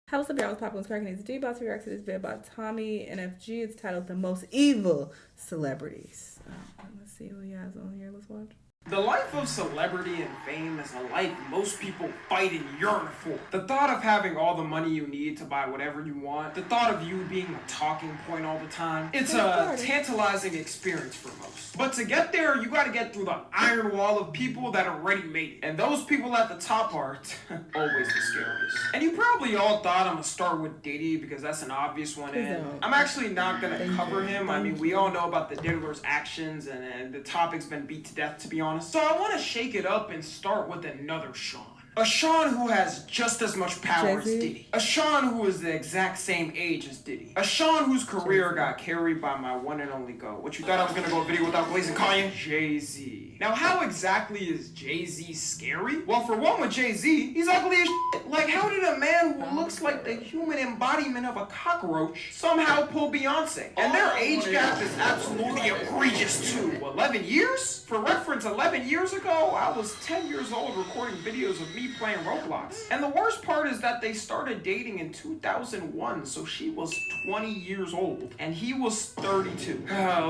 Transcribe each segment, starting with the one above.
House of Y'all was Popcorn's Cracking It's D. About to react to this video by Tommy NFG. It's titled The Most Evil Celebrities. Let's see who he has on here. Let's watch. The life of celebrity and fame is a life most people fight and yearn for. The thought of having all the money you need to buy whatever you want, the thought of you being a talking point all the time, it's a tantalizing experience for most. But to get there, you gotta get through the iron wall of people that already made it. And those people at the top are always the scariest. And you probably all thought I'm gonna start with Diddy because that's an obvious one, and I'm actually not gonna cover him. I mean, we all know about the Diddler's actions, and the topic's been beat to death, to be honest. So I want to shake it up and start with another Sean. A Sean who has just as much power as Diddy. A Sean who is the exact same age as Diddy. A Sean whose career got carried by my one and only GOAT. What, you thought I was gonna go a video without blazing Kanye? Jay-Z. Now, how exactly is Jay-Z scary? Well, for one, with Jay-Z, he's ugly as shit. Like, how did a man who looks like the human embodiment of a cockroach somehow pull Beyonce? And their age gap is absolutely egregious too. 11 years? For reference, 11 years ago, I was 10 years old recording videos of me playing Roblox. And the worst part is that they started dating in 2001, so she was 20 years old and he was 32.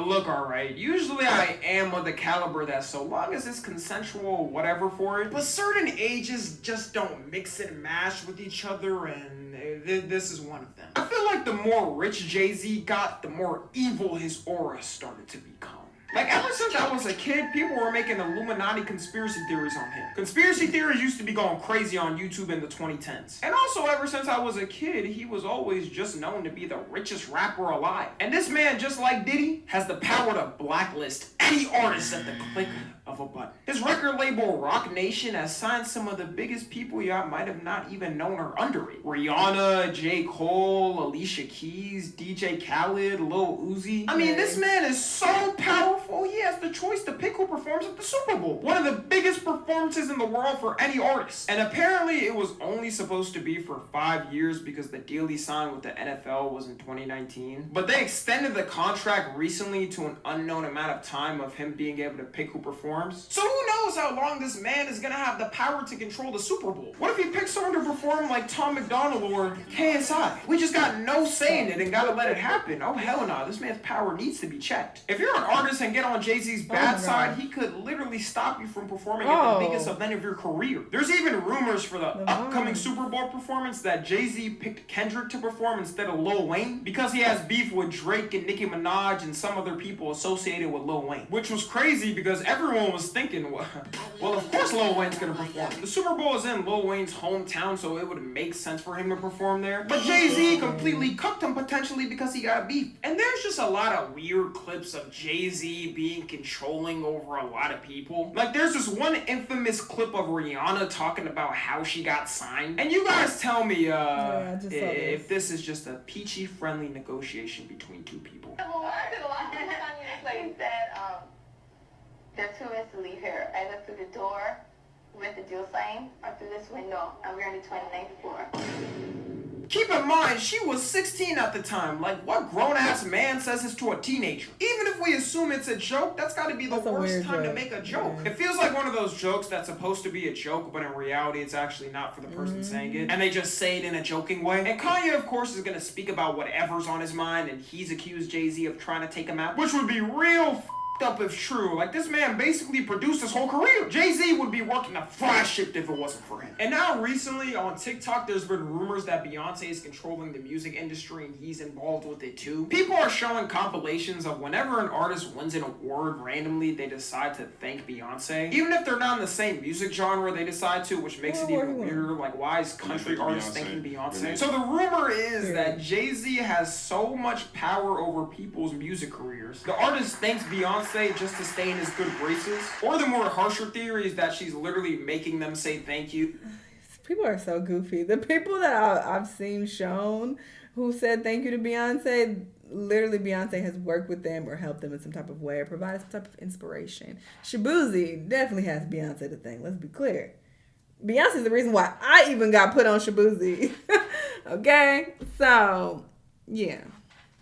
Look, alright, usually I am of the caliber that so long as it's consensual, whatever for it, but certain ages just don't mix and mash with each other, and this is one of them. I feel like the more rich Jay-Z got, the more evil his aura started to become. Like, ever since I was a kid, people were making Illuminati conspiracy theories on him. Conspiracy theories used to be going crazy on YouTube in the 2010s. And also, ever since I was a kid, he was always just known to be the richest rapper alive. And this man, just like Diddy, has the power to blacklist any artist at the click of a button. His record label, Rock Nation, has signed some of the biggest people y'all might have not even known are under it. Rihanna, J. Cole, Alicia Keys, DJ Khaled, Lil Uzi. I mean, this man is so powerful, he has the choice to pick who performs at the Super Bowl. One of the biggest performances in the world for any artist. And apparently it was only supposed to be for 5 years because the deal he signed with the NFL was in 2019. But they extended the contract recently to an unknown amount of time of him being able to pick who performs. So who knows how long this man is gonna have the power to control the Super Bowl? What if he picks someone to perform like Tom McDonald or KSI? We just got no say in it and gotta let it happen. Oh hell no, this man's power needs to be checked. If you're an artist and get on Jay-Z's bad side, he could literally stop you from performing at the biggest event of your career. There's even rumors for the upcoming Super Bowl performance that Jay-Z picked Kendrick to perform instead of Lil Wayne because he has beef with Drake and Nicki Minaj and some other people associated with Lil Wayne. Which was crazy because everyone was thinking, well, of course Lil Wayne's gonna perform. The Super Bowl is in Lil Wayne's hometown, so it would make sense for him to perform there. But Jay-Z completely cooked him potentially because he got beef. And there's just a lot of weird clips of Jay-Z being controlling over a lot of people. Like, there's this one infamous clip of Rihanna talking about how she got signed. And you guys tell me if this is just a peachy friendly negotiation between two people. There are 2 ways to leave here, either through the door with the deal sign or through this window, and we're on the 29th floor. Keep in mind, she was 16 at the time. Like, what grown-ass man says this to a teenager? Even if we assume it's a joke, that's gotta be the worst time to make a joke. Yeah. It feels like one of those jokes that's supposed to be a joke, but in reality, it's actually not for the person saying it. And they just say it in a joking way. And Kanye, of course, is gonna speak about whatever's on his mind, and he's accused Jay-Z of trying to take him out, which would be real up if true. Like, this man basically produced his whole career. Jay-Z would be working a flash shift if it wasn't for him. And now recently on TikTok, there's been rumors that Beyonce is controlling the music industry and he's involved with it too. People are showing compilations of whenever an artist wins an award randomly, they decide to thank Beyonce. Even if they're not in the same music genre, they decide to, which makes it even weirder. Like, why is country artists thanking Beyonce? So the rumor is that Jay-Z has so much power over people's music careers. The artist thanks Beyonce just to stay in his good graces, or the more harsher theory is that she's literally making them say thank you. People are so goofy. The people that I've seen shown who said thank you to Beyonce, literally Beyonce has worked with them or helped them in some type of way or provided some type of inspiration. Shaboozey definitely has Beyonce to thank. Let's be clear. Beyonce's the reason why I even got put on Shaboozey. Okay? So, yeah.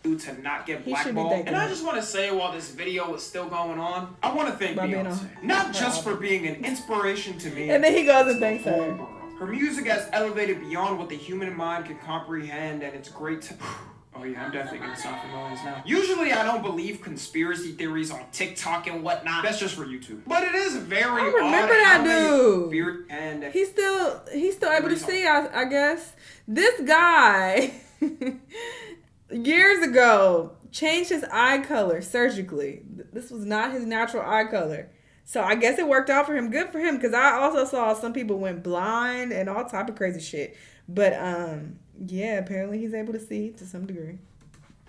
To not get blackballed. And I just want to say, while this video is still going on, I want to thank Beyonce. Not just for being an inspiration to me. And then he goes and thanks her. Her music has elevated beyond what the human mind can comprehend, and it's great to... Oh yeah, I'm definitely gonna stop for noise now. Usually I don't believe conspiracy theories on TikTok and whatnot. That's just for YouTube. But it is very I remember odd that dude. And He's still able to see, I guess. This guy years ago changed his eye color surgically. This was not his natural eye color. So I guess it worked out for him. Good for him, because I also saw some people went blind and all type of crazy shit. But yeah, apparently he's able to see to some degree.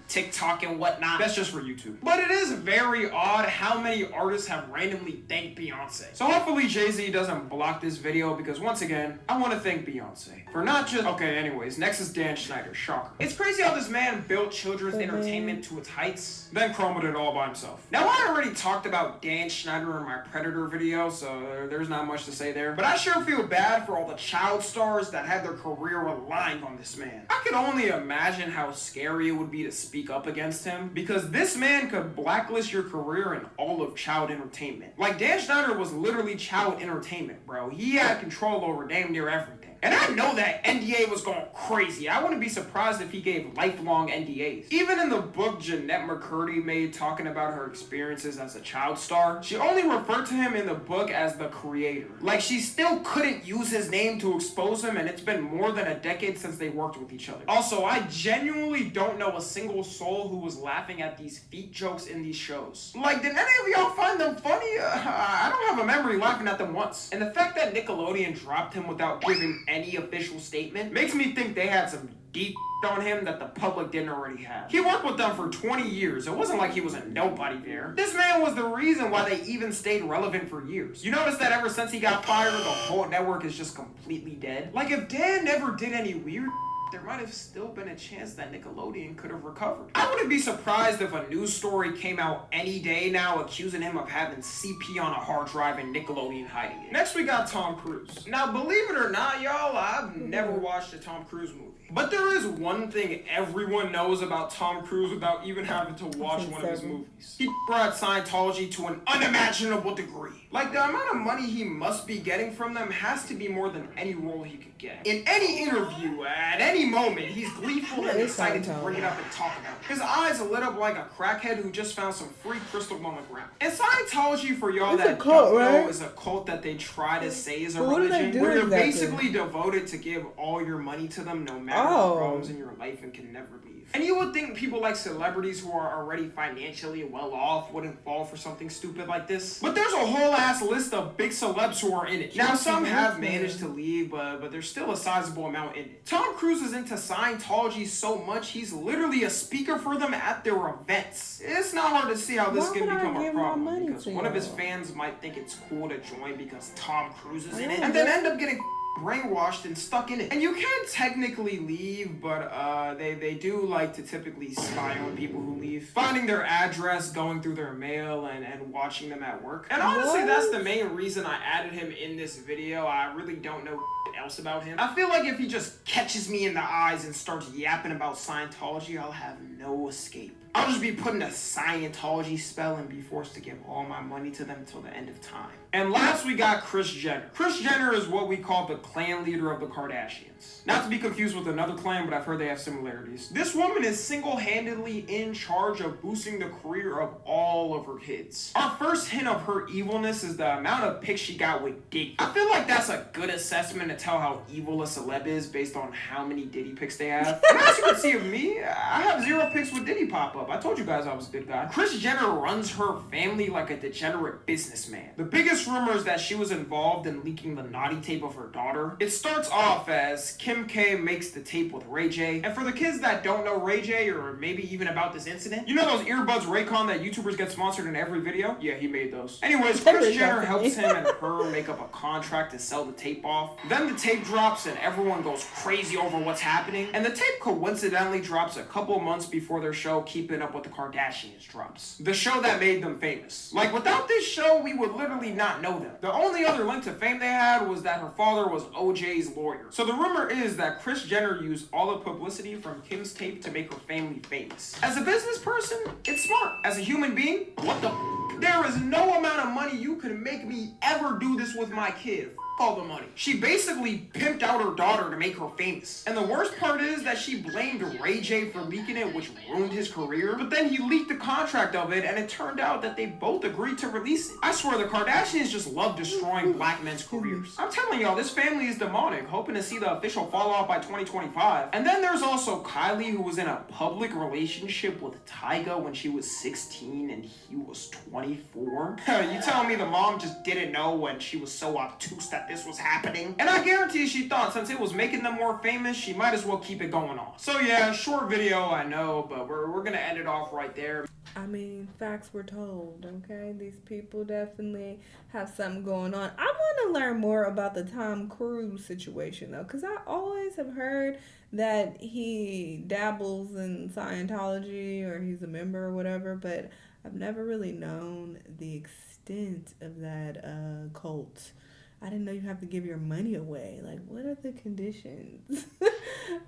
TikTok and whatnot. That's just for YouTube. But it is very odd how many artists have randomly thanked Beyonce. So hopefully Jay-Z doesn't block this video, because once again, I want to thank Beyonce for not just... Okay, anyways, next is Dan Schneider. Shocker. It's crazy how this man built children's entertainment to its heights, then crumbled it all by himself. Now, I already talked about Dan Schneider in my Predator video, so there's not much to say there. But I sure feel bad for all the child stars that had their career relying on this man. I could only imagine how scary it would be to speak up against him, because this man could blacklist your career in all of child entertainment. Like, Dan Schneider was literally child entertainment, bro. He had control over damn near everything. And I know that NDA was going crazy. I wouldn't be surprised if he gave lifelong NDAs. Even in the book Jeanette McCurdy made talking about her experiences as a child star, she only referred to him in the book as the creator. Like, she still couldn't use his name to expose him, and it's been more than a decade since they worked with each other. Also, I genuinely don't know a single soul who was laughing at these feet jokes in these shows. Like, did any of y'all find them funny? I don't have a memory laughing at them once. And the fact that Nickelodeon dropped him without giving any official statement makes me think they had some deep on him that the public didn't already have. He worked with them for 20 years. It wasn't like he was a nobody there. This man was the reason why they even stayed relevant for years. You notice that ever since he got fired, the whole network is just completely dead? Like, if Dan never did any weird, there might have still been a chance that Nickelodeon could have recovered. I wouldn't be surprised if a news story came out any day now accusing him of having CP on a hard drive and Nickelodeon hiding it. Next we got Tom Cruise. Now, believe it or not, y'all, I've never watched a Tom Cruise movie. But there is one thing everyone knows about Tom Cruise without even having to watch one of his movies. He brought Scientology to an unimaginable degree. Like, the amount of money he must be getting from them has to be more than any role he could get. In any interview, at any moment, he's gleeful and excited to bring it up and talk about it. His eyes lit up like a crackhead who just found some free crystal on the ground. And Scientology, for y'all that don't know, is a cult that they try to say is a religion, where you're basically devoted to give all your money to them no matter the problems in your life and can never leave. And you would think people like celebrities who are already financially well off wouldn't fall for something stupid like this. But there's a whole ass list of big celebs who are in it. Now, some have managed to leave, but there's still a sizable amount in it. Tom Cruise is into Scientology so much, he's literally a speaker for them at their events. It's not hard to see how this can become a problem, because one of his fans might think it's cool to join because Tom Cruise is in it, and then end up getting brainwashed and stuck in it. And you can technically leave, but they do like to typically spy on people who leave, finding their address, going through their mail, and watching them at work. And honestly, that's the main reason I added him in this video. I really don't know else about him. I feel like if he just catches me in the eyes and starts yapping about Scientology, I'll have no escape. I'll just be put in a Scientology spell and be forced to give all my money to them until the end of time. And last, we got Kris Jenner. Kris Jenner is what we call the clan leader of the Kardashians. Not to be confused with another clan, but I've heard they have similarities. This woman is single-handedly in charge of boosting the career of all of her kids. Our first hint of her evilness is the amount of pics she got with Diddy. I feel like that's a good assessment to tell how evil a celeb is based on how many Diddy pics they have. And as you can see of me, I have 0 pics with Diddy pop up. I told you guys I was a good guy. Kris Jenner runs her family like a degenerate businessman. The biggest rumor is that she was involved in leaking the naughty tape of her daughter. It starts off as Kim K makes the tape with Ray J. And for the kids that don't know Ray J, or maybe even about this incident, you know those earbuds Raycon that YouTubers get sponsored in every video? Yeah, he made those. Anyways, Kris Jenner helps him and her make up a contract to sell the tape off. Then the tape drops and everyone goes crazy over what's happening. And the tape coincidentally drops a couple months before their show Keeping Up with the Kardashians drops. The show that made them famous. Like, without this show, we would literally not know them. The only other link to fame they had was that her father was OJ's lawyer. So the rumor is that Kris Jenner used all the publicity from Kim's tape to make her family famous. As a business person, it's smart. As a human being, what the f***? There is no amount of money you could make me ever do this with my kid. all the money. She basically pimped out her daughter to make her famous. And the worst part is that she blamed Ray J for leaking it, which ruined his career. But then he leaked the contract of it, and it turned out that they both agreed to release it. I swear the Kardashians just love destroying black men's careers. I'm telling y'all, this family is demonic, hoping to see the official fallout by 2025. And then there's also Kylie, who was in a public relationship with Tyga when she was 16 and he was 24. You telling me the mom just didn't know when she was so obtuse that this was happening? And I guarantee she thought since it was making them more famous, she might as well keep it going on. So yeah, short video, I know, but we're gonna end it off right there. I mean, facts were told, okay? These people definitely have something going on. I want to learn more about the Tom Cruise situation, though, because I always have heard that he dabbles in Scientology or he's a member or whatever, but I've never really known the extent of that cult. I didn't know you have to give your money away. Like, what are the conditions?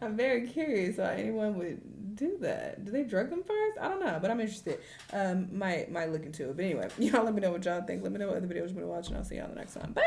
I'm very curious why anyone would do that. Do they drug them first? I don't know, but I'm interested. Might look into it. But anyway, y'all let me know what y'all think. Let me know what other videos you want to watch, and I'll see y'all the next time. Bye!